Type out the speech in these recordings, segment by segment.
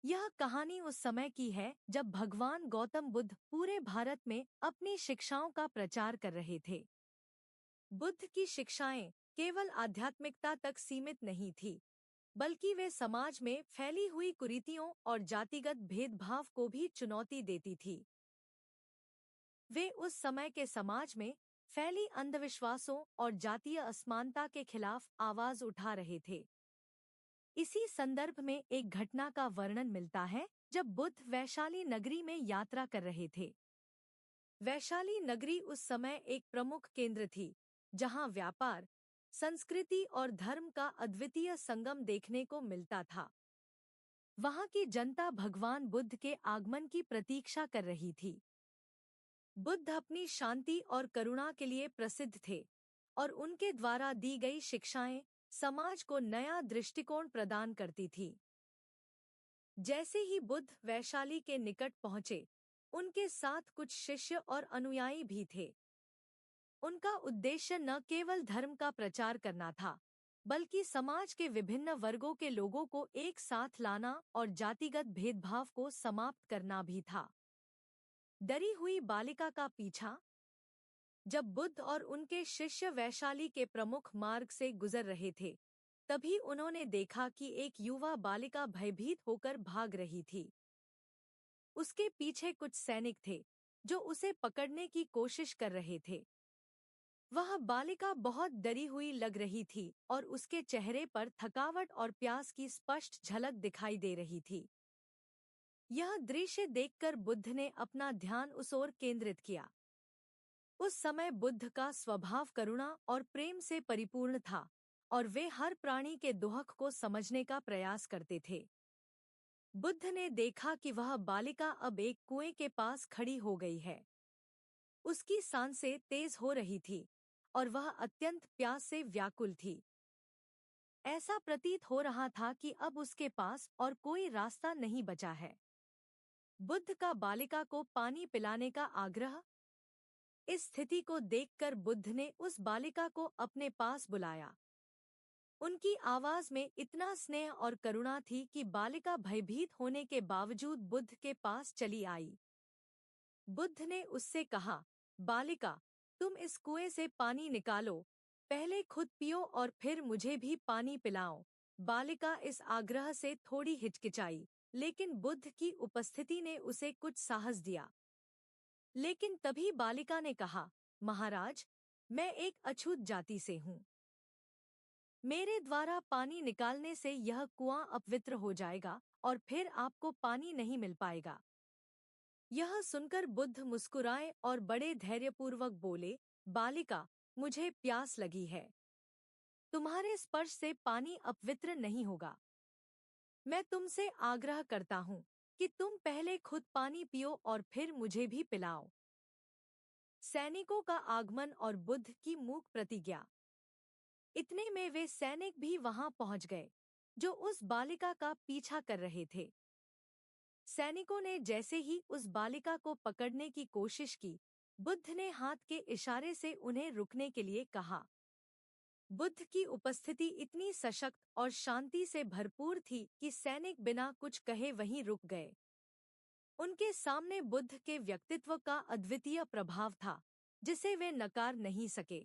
यह कहानी उस समय की है जब भगवान गौतम बुद्ध पूरे भारत में अपनी शिक्षाओं का प्रचार कर रहे थे। बुद्ध की शिक्षाएं केवल आध्यात्मिकता तक सीमित नहीं थी, बल्कि वे समाज में फैली हुई कुरीतियों और जातिगत भेदभाव को भी चुनौती देती थी। वे उस समय के समाज में फैली अंधविश्वासों और जातीय असमानता के खिलाफ आवाज उठा रहे थे। इसी संदर्भ में एक घटना का वर्णन मिलता है जब बुद्ध वैशाली नगरी में यात्रा कर रहे थे। वैशाली नगरी उस समय एक प्रमुख केंद्र थी, जहां व्यापार, संस्कृति और धर्म का अद्वितीय संगम देखने को मिलता था। वहां की जनता भगवान बुद्ध के आगमन की प्रतीक्षा कर रही थी। बुद्ध अपनी शांति और करुणा के लिए प्रसिद्ध थे, और उनके द्वारा दी गई शिक्षाएं समाज को नया दृष्टिकोण प्रदान करती थी। जैसे ही बुद्ध वैशाली के निकट पहुंचे, उनके साथ कुछ शिष्य और अनुयायी भी थे। उनका उद्देश्य न केवल धर्म का प्रचार करना था, बल्कि समाज के विभिन्न वर्गों के लोगों को एक साथ लाना और जातिगत भेदभाव को समाप्त करना भी था। डरी हुई बालिका का पीछा। जब बुद्ध और उनके शिष्य वैशाली के प्रमुख मार्ग से गुजर रहे थे, तभी उन्होंने देखा कि एक युवा बालिका भयभीत होकर भाग रही थी। उसके पीछे कुछ सैनिक थे, जो उसे पकड़ने की कोशिश कर रहे थे। वह बालिका बहुत डरी हुई लग रही थी और उसके चेहरे पर थकावट और प्यास की स्पष्ट झलक दिखाई दे रही थी। यह दृश्य देखकर बुद्ध ने अपना ध्यान उस ओर केंद्रित किया। उस समय बुद्ध का स्वभाव करुणा और प्रेम से परिपूर्ण था, और वे हर प्राणी के दुख को समझने का प्रयास करते थे। बुद्ध ने देखा कि वह बालिका अब एक कुएं के पास खड़ी हो गई है। उसकी सांसें तेज हो रही थी, और वह अत्यंत प्यास से व्याकुल थी। ऐसा प्रतीत हो रहा था कि अब उसके पास और कोई रास्ता नहीं बचा है। बुद्ध का बालिका को पानी पिलाने का आग्रह। इस स्थिति को देखकर बुद्ध ने उस बालिका को अपने पास बुलाया। उनकी आवाज में इतना स्नेह और करुणा थी कि बालिका भयभीत होने के बावजूद बुद्ध के पास चली आई। बुद्ध ने उससे कहा, बालिका, तुम इस कुएं से पानी निकालो, पहले खुद पियो और फिर मुझे भी पानी पिलाओ। बालिका इस आग्रह से थोड़ी हिचकिचाई, लेकिन बुद्ध की उपस्थिति ने उसे कुछ साहस दिया। लेकिन तभी बालिका ने कहा, महाराज, मैं एक अछूत जाति से हूँ। मेरे द्वारा पानी निकालने से यह कुआं अपवित्र हो जाएगा और फिर आपको पानी नहीं मिल पाएगा। यह सुनकर बुद्ध मुस्कुराए और बड़े धैर्यपूर्वक बोले, बालिका, मुझे प्यास लगी है। तुम्हारे स्पर्श से पानी अपवित्र नहीं होगा। मैं तुमसे आग्रह करता हूँ कि तुम पहले खुद पानी पियो और फिर मुझे भी पिलाओ। सैनिकों का आगमन और बुद्ध की मूक प्रतिज्ञा। इतने में वे सैनिक भी वहां पहुंच गए, जो उस बालिका का पीछा कर रहे थे। सैनिकों ने जैसे ही उस बालिका को पकड़ने की कोशिश की, बुद्ध ने हाथ के इशारे से उन्हें रुकने के लिए कहा। बुद्ध की उपस्थिति इतनी सशक्त और शांति से भरपूर थी कि सैनिक बिना कुछ कहे वहीं रुक गए। उनके सामने बुद्ध के व्यक्तित्व का अद्वितीय प्रभाव था, जिसे वे नकार नहीं सके।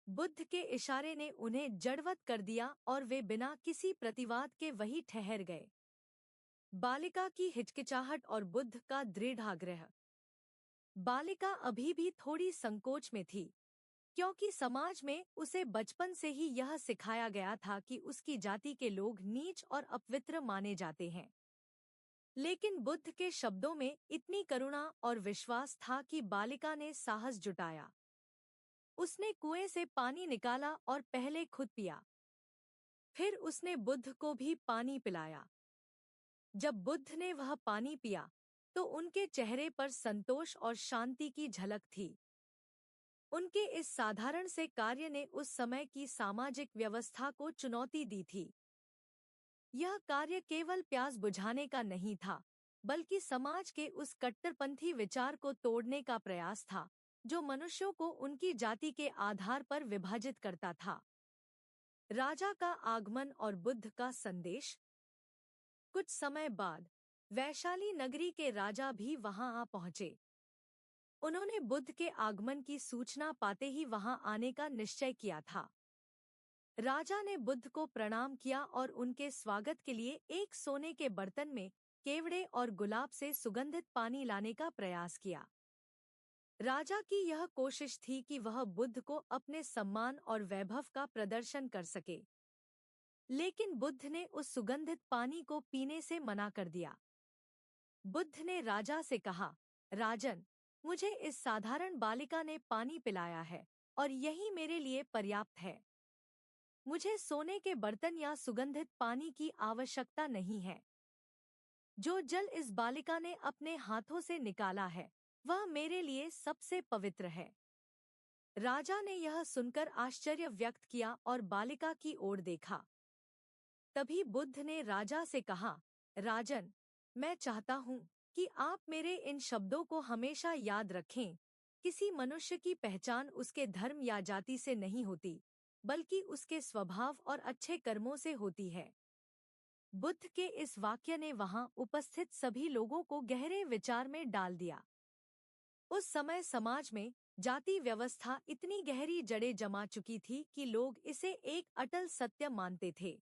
बुद्ध के इशारे ने उन्हें जड़वत कर दिया और वे बिना किसी प्रतिवाद के वहीं ठहर गए। बालिका की हिचकिचाहट और बुद्ध का दृढ़ आग्रह। बालिका अभी भी थोड़ी संकोच में थी, क्योंकि समाज में उसे बचपन से ही यह सिखाया गया था कि उसकी जाति के लोग नीच और अपवित्र माने जाते हैं। लेकिन बुद्ध के शब्दों में इतनी करुणा और विश्वास था कि बालिका ने साहस जुटाया। उसने कुएं से पानी निकाला और पहले खुद पिया। फिर उसने बुद्ध को भी पानी पिलाया। जब बुद्ध ने वह पानी पिया, तो उनके चेहरे पर संतोष और शांति की झलक थी। उनके इस साधारण से कार्य ने उस समय की सामाजिक व्यवस्था को चुनौती दी थी। यह कार्य केवल प्यास बुझाने का नहीं था, बल्कि समाज के उस कट्टरपंथी विचार को तोड़ने का प्रयास था, जो मनुष्यों को उनकी जाति के आधार पर विभाजित करता था। राजा का आगमन और बुद्ध का संदेश। कुछ समय बाद वैशाली नगरी के राजा भी वहां आ पहुंचे। उन्होंने बुद्ध के आगमन की सूचना पाते ही वहां आने का निश्चय किया था। राजा ने बुद्ध को प्रणाम किया और उनके स्वागत के लिए एक सोने के बर्तन में केवड़े और गुलाब से सुगंधित पानी लाने का प्रयास किया। राजा की यह कोशिश थी कि वह बुद्ध को अपने सम्मान और वैभव का प्रदर्शन कर सके, लेकिन बुद्ध ने उस सुगंधित पानी को पीने से मना कर दिया। बुद्ध ने राजा से कहा, राजन, मुझे इस साधारण बालिका ने पानी पिलाया है और यही मेरे लिए पर्याप्त है। मुझे सोने के बर्तन या सुगंधित पानी की आवश्यकता नहीं है। जो जल इस बालिका ने अपने हाथों से निकाला है वह मेरे लिए सबसे पवित्र है। राजा ने यह सुनकर आश्चर्य व्यक्त किया और बालिका की ओर देखा। तभी बुद्ध ने राजा से कहा, राजन, मैं चाहता हूँ कि आप मेरे इन शब्दों को हमेशा याद रखें। किसी मनुष्य की पहचान उसके धर्म या जाति से नहीं होती, बल्कि उसके स्वभाव और अच्छे कर्मों से होती है। बुद्ध के इस वाक्य ने वहां उपस्थित सभी लोगों को गहरे विचार में डाल दिया। उस समय समाज में जाति व्यवस्था इतनी गहरी जड़ें जमा चुकी थी कि लोग इसे एक अटल सत्य मानते थे।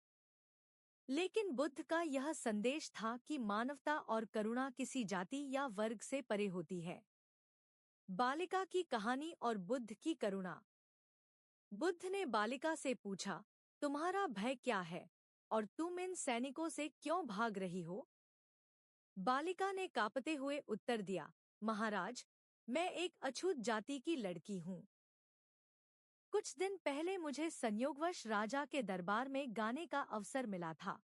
लेकिन बुद्ध का यह संदेश था कि मानवता और करुणा किसी जाति या वर्ग से परे होती है। बालिका की कहानी और बुद्ध की करुणा। बुद्ध ने बालिका से पूछा, तुम्हारा भय क्या है और तुम इन सैनिकों से क्यों भाग रही हो? बालिका ने कांपते हुए उत्तर दिया, महाराज, मैं एक अछूत जाति की लड़की हूँ। कुछ दिन पहले मुझे संयोगवश राजा के दरबार में गाने का अवसर मिला था।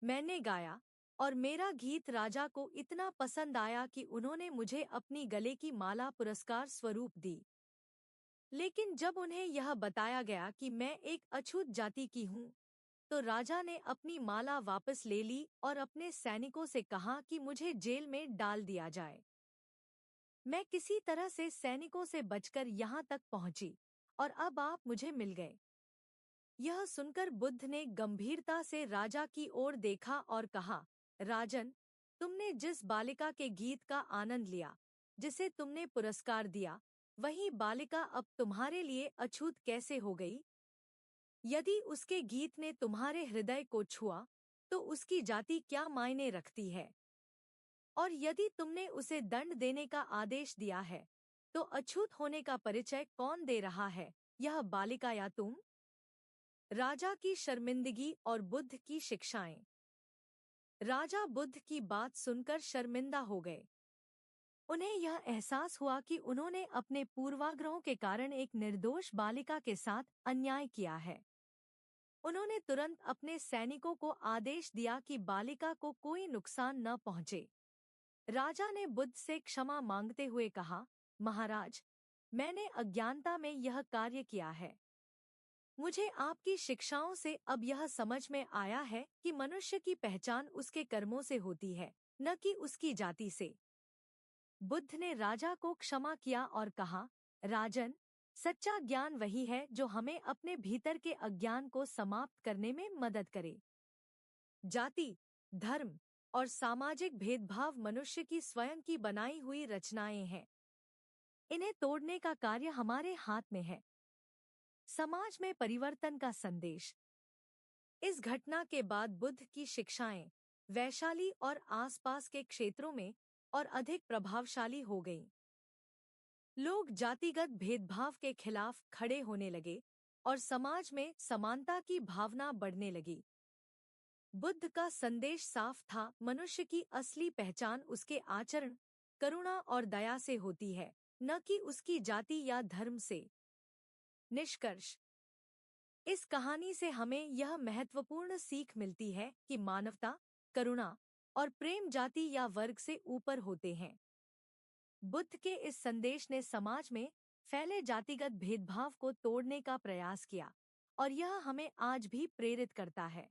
मैंने गाया और मेरा गीत राजा को इतना पसंद आया कि उन्होंने मुझे अपनी गले की माला पुरस्कार स्वरूप दी। लेकिन जब उन्हें यह बताया गया कि मैं एक अछूत जाति की हूँ, तो राजा ने अपनी माला वापस ले ली और अपने सैनिकों से कहा कि मुझे जेल में डाल दिया जाए। मैं किसी तरह से सैनिकों से बचकर यहाँ तक पहुँची और अब आप मुझे मिल गए। यह सुनकर बुद्ध ने गंभीरता से राजा की ओर देखा और कहा, राजन, तुमने जिस बालिका के गीत का आनंद लिया, जिसे तुमने पुरस्कार दिया, वही बालिका अब तुम्हारे लिए अछूत कैसे हो गई? यदि उसके गीत ने तुम्हारे हृदय को छुआ, तो उसकी जाति क्या मायने रखती है? और यदि तुमने उसे दंड देने का आदेश दिया है, तो अछूत होने का परिचय कौन दे रहा है, यह बालिका या तुम? राजा की शर्मिंदगी और बुद्ध की शिक्षाएं। राजा बुद्ध की बात सुनकर शर्मिंदा हो गए। उन्हें यह एहसास हुआ कि उन्होंने अपने पूर्वाग्रहों के कारण एक निर्दोष बालिका के साथ अन्याय किया है। उन्होंने तुरंत अपने सैनिकों को आदेश दिया कि बालिका को कोई नुकसान न पहुंचे। राजा ने बुद्ध से क्षमा मांगते हुए कहा, महाराज, मैंने अज्ञानता में यह कार्य किया है। मुझे आपकी शिक्षाओं से अब यह समझ में आया है कि मनुष्य की पहचान उसके कर्मों से होती है, न कि उसकी जाति से। बुद्ध ने राजा को क्षमा किया और कहा, राजन, सच्चा ज्ञान वही है जो हमें अपने भीतर के अज्ञान को समाप्त करने में मदद करे। जाति, धर्म और सामाजिक भेदभाव मनुष्य की स्वयं की बनाई हुई रचनाएं हैं। इन्हें तोड़ने का कार्य हमारे हाथ में है। समाज में परिवर्तन का संदेश। इस घटना के बाद बुद्ध की शिक्षाएं वैशाली और आसपास के क्षेत्रों में और अधिक प्रभावशाली हो गईं। लोग जातिगत भेदभाव के खिलाफ खड़े होने लगे और समाज में समानता की भावना बढ़ने लगी। बुद्ध का संदेश साफ था, मनुष्य की असली पहचान उसके आचरण, करुणा और दया से होती है, न कि उसकी जाति या धर्म से। निष्कर्ष। इस कहानी से हमें यह महत्वपूर्ण सीख मिलती है कि मानवता, करुणा और प्रेम जाति या वर्ग से ऊपर होते हैं। बुद्ध के इस संदेश ने समाज में फैले जातिगत भेदभाव को तोड़ने का प्रयास किया और यह हमें आज भी प्रेरित करता है।